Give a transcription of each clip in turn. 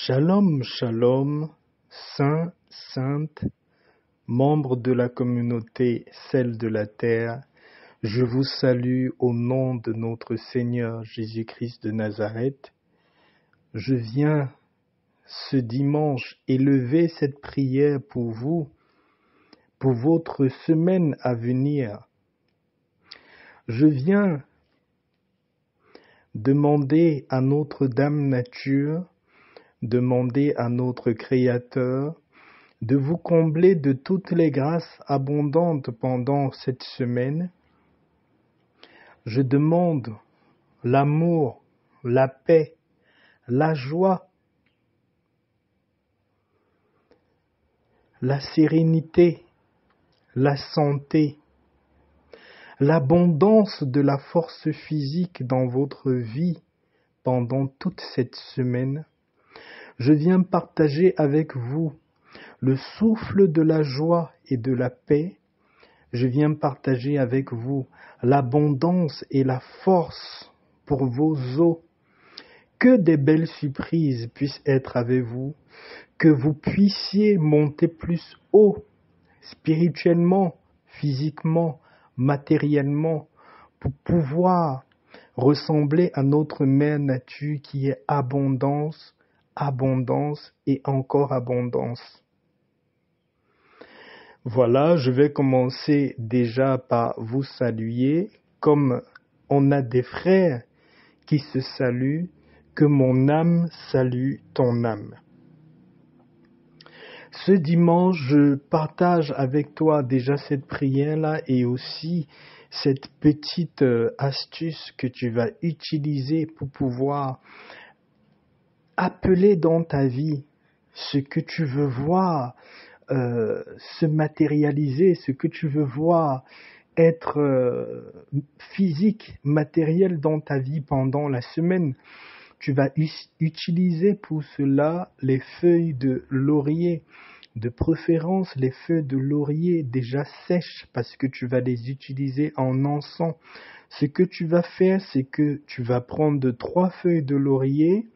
Shalom, shalom, saints, saintes, membres de la communauté Celle de la Terre, je vous salue au nom de notre Seigneur Jésus-Christ de Nazareth. Je viens ce dimanche élever cette prière pour vous, pour votre semaine à venir. Je viens demander à notre Dame Nature, demander à notre Créateur de vous combler de toutes les grâces abondantes pendant cette semaine. Je demande l'amour, la paix, la joie, la sérénité, la santé, l'abondance de la force physique dans votre vie pendant toute cette semaine. Je viens partager avec vous le souffle de la joie et de la paix. Je viens partager avec vous l'abondance et la force pour vos os. Que des belles surprises puissent être avec vous, que vous puissiez monter plus haut, spirituellement, physiquement, matériellement, pour pouvoir ressembler à notre Mère Nature qui est abondance, abondance et encore abondance. Voilà, je vais commencer déjà par vous saluer, comme on a des frères qui se saluent, que mon âme salue ton âme. Ce dimanche, je partage avec toi déjà cette prière-là et aussi cette petite astuce que tu vas utiliser pour pouvoir appeler dans ta vie ce que tu veux voir se matérialiser, ce que tu veux voir être physique, matériel dans ta vie pendant la semaine. Tu vas utiliser pour cela les feuilles de laurier, de préférence les feuilles de laurier déjà sèches parce que tu vas les utiliser en encens. Ce que tu vas faire, c'est que tu vas prendre 3 feuilles de laurier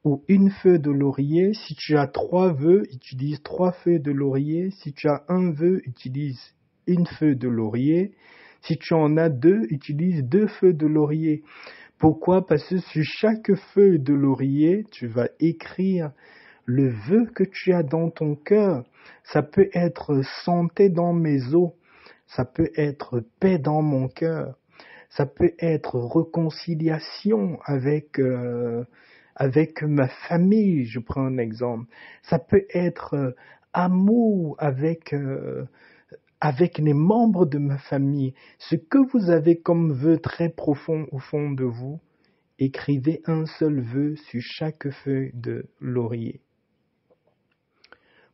ou une feuille de laurier. Si tu as 3 vœux, utilise 3 feuilles de laurier. Si tu as un vœu, utilise une feuille de laurier. Si tu en as 2, utilise 2 feuilles de laurier. Pourquoi? Parce que sur chaque feuille de laurier, tu vas écrire le vœu que tu as dans ton cœur. Ça peut être santé dans mes os. Ça peut être paix dans mon cœur. Ça peut être réconciliation avec ma famille, je prends un exemple. Ça peut être amour avec les membres de ma famille. Ce que vous avez comme vœu très profond au fond de vous, écrivez un seul vœu sur chaque feuille de laurier.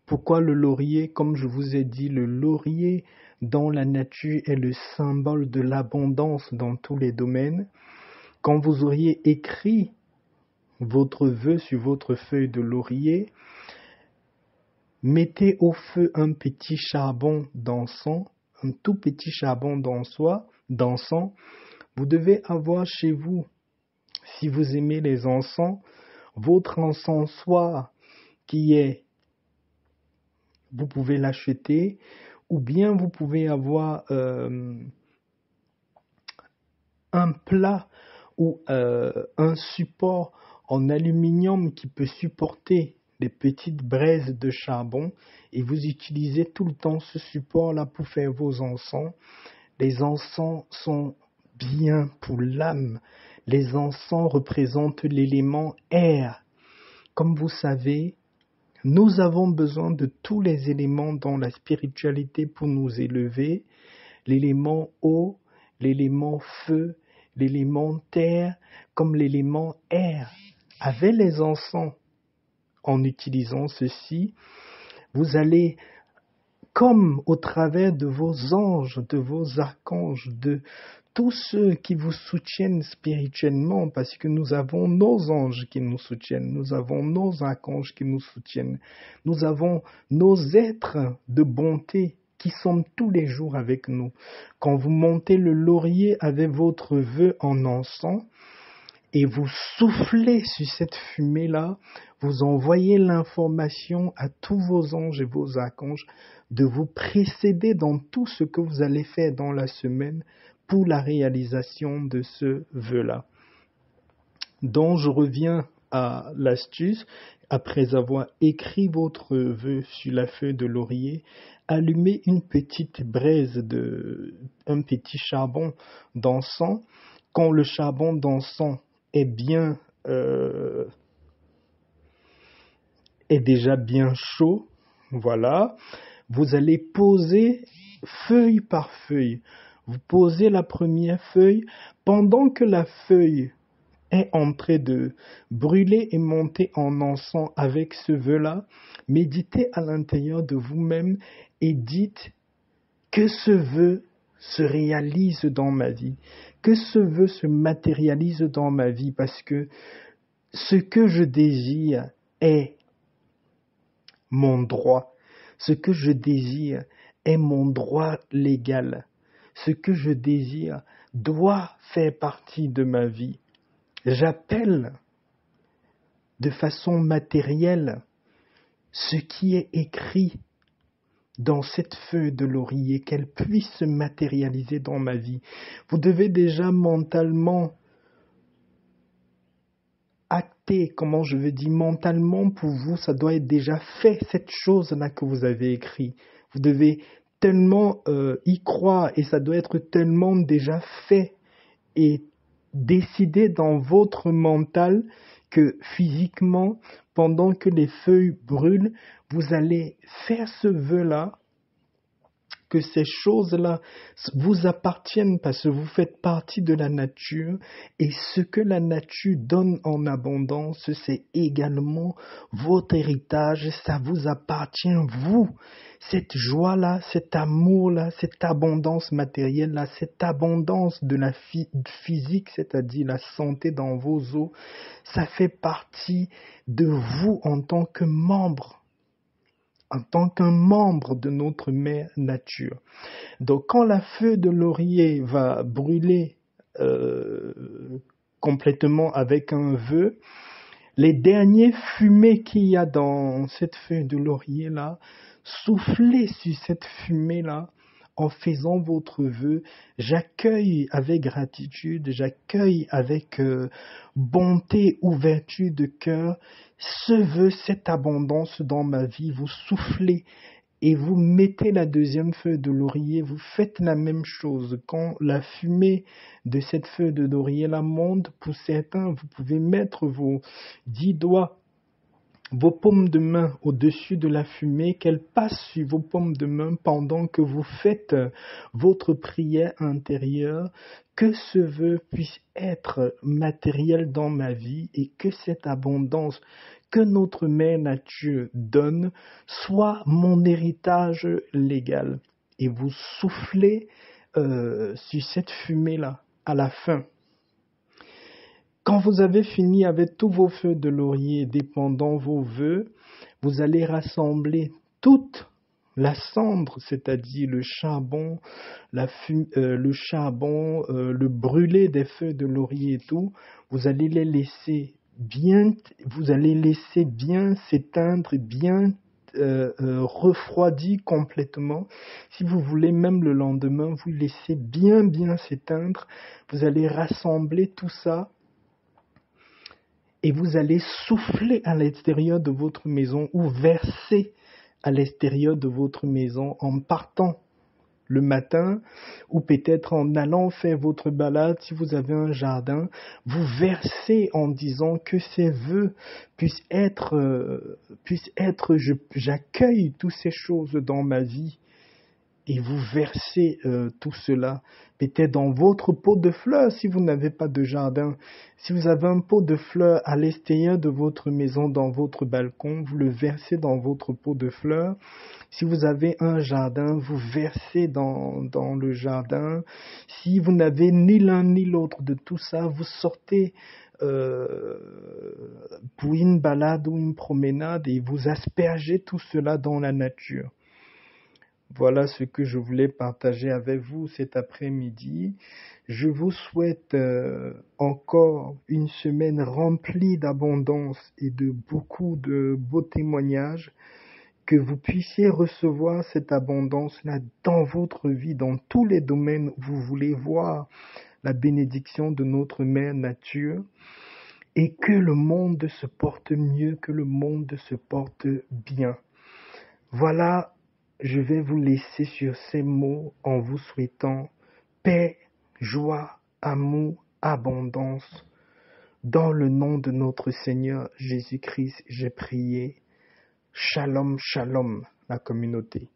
Pourquoi le laurier? Comme je vous ai dit, le laurier dans la nature est le symbole de l'abondance dans tous les domaines. Quand vous auriez écrit votre vœu sur votre feuille de laurier, mettez au feu un petit charbon d'encens, un tout petit charbon d'encens. Vous devez avoir chez vous, si vous aimez les encens, votre encensoir qui est, vous pouvez l'acheter, ou bien vous pouvez avoir un plat ou un support en aluminium qui peut supporter des petites braises de charbon et vous utilisez tout le temps ce support-là pour faire vos encens. Les encens sont bien pour l'âme. Les encens représentent l'élément air. Comme vous savez, nous avons besoin de tous les éléments dans la spiritualité pour nous élever. L'élément eau, l'élément feu, l'élément terre, comme l'élément air. Avec les encens, en utilisant ceci, vous allez, comme au travers de vos anges, de vos archanges, de tous ceux qui vous soutiennent spirituellement, parce que nous avons nos anges qui nous soutiennent, nous avons nos archanges qui nous soutiennent, nous avons nos êtres de bonté qui sont tous les jours avec nous. Quand vous montez le laurier avec votre vœu en encens, et vous soufflez sur cette fumée-là, vous envoyez l'information à tous vos anges et vos archanges de vous précéder dans tout ce que vous allez faire dans la semaine pour la réalisation de ce vœu-là. Donc, je reviens à l'astuce. Après avoir écrit votre vœu sur la feuille de laurier, allumez une petite braise un petit charbon d'encens. Quand le charbon d'encens est déjà bien chaud, voilà, vous allez poser feuille par feuille. Vous posez la première feuille pendant que la feuille est en train de brûler et monter en encens avec ce vœu-là. Méditez à l'intérieur de vous-même et dites que ce vœu se réalise dans ma vie, que ce vœu se matérialise dans ma vie, parce que ce que je désire est mon droit. Ce que je désire est mon droit légal. Ce que je désire doit faire partie de ma vie. J'appelle de façon matérielle ce qui est écrit dans cette feuille de laurier, qu'elle puisse se matérialiser dans ma vie. Vous devez déjà mentalement acter, mentalement pour vous, ça doit être déjà fait, cette chose-là que vous avez écrite. Vous devez tellement y croire et ça doit être tellement déjà fait et décidé dans votre mental que physiquement, pendant que les feuilles brûlent, vous allez faire ce vœu-là, que ces choses-là vous appartiennent parce que vous faites partie de la nature et ce que la nature donne en abondance, c'est également votre héritage, ça vous appartient, vous. Cette joie-là, cet amour-là, cette abondance matérielle-là, cette abondance de la physique, c'est-à-dire la santé dans vos os, ça fait partie de vous en tant que membre de notre mère nature. Donc quand la feuille de laurier va brûler complètement avec un vœu, les derniers fumées qu'il y a dans cette feuille de laurier là, soufflez sur cette fumée là en faisant votre vœu. J'accueille avec gratitude, j'accueille avec bonté, ouverture de cœur ce vœu, cette abondance dans ma vie. Vous soufflez et vous mettez la deuxième feuille de laurier, vous faites la même chose. Quand la fumée de cette feuille de laurier la monte, pour certains, vous pouvez mettre vos 10 doigts, vos paumes de main au-dessus de la fumée, qu'elle passe sur vos paumes de main pendant que vous faites votre prière intérieure, que ce vœu puisse être matériel dans ma vie et que cette abondance que notre mère nature donne soit mon héritage légal. Et vous soufflez sur cette fumée-là à la fin. Quand vous avez fini avec tous vos feux de laurier dépendant vos vœux, vous allez rassembler toute la cendre, c'est-à-dire le charbon, le brûlé des feux de laurier et tout, vous allez laisser bien s'éteindre, bien refroidi complètement. Si vous voulez, même le lendemain, vous laissez bien s'éteindre. Vous allez rassembler tout ça et vous allez souffler à l'extérieur de votre maison ou verser à l'extérieur de votre maison en partant le matin ou peut-être en allant faire votre balade si vous avez un jardin. Vous versez en disant que ces vœux puissent être j'accueille toutes ces choses dans ma vie. Et vous versez tout cela, peut-être dans votre pot de fleurs si vous n'avez pas de jardin. Si vous avez un pot de fleurs à l'extérieur de votre maison, dans votre balcon, vous le versez dans votre pot de fleurs. Si vous avez un jardin, vous versez dans le jardin. Si vous n'avez ni l'un ni l'autre de tout ça, vous sortez pour une balade ou une promenade et vous aspergez tout cela dans la nature. Voilà ce que je voulais partager avec vous cet après-midi. Je vous souhaite encore une semaine remplie d'abondance et de beaucoup de beaux témoignages, que vous puissiez recevoir cette abondance-là dans votre vie, dans tous les domaines où vous voulez voir la bénédiction de notre Mère Nature, et que le monde se porte mieux, que le monde se porte bien. Voilà, je vais vous laisser sur ces mots en vous souhaitant paix, joie, amour, abondance. Dans le nom de notre Seigneur Jésus-Christ, j'ai prié. Shalom, shalom, la communauté.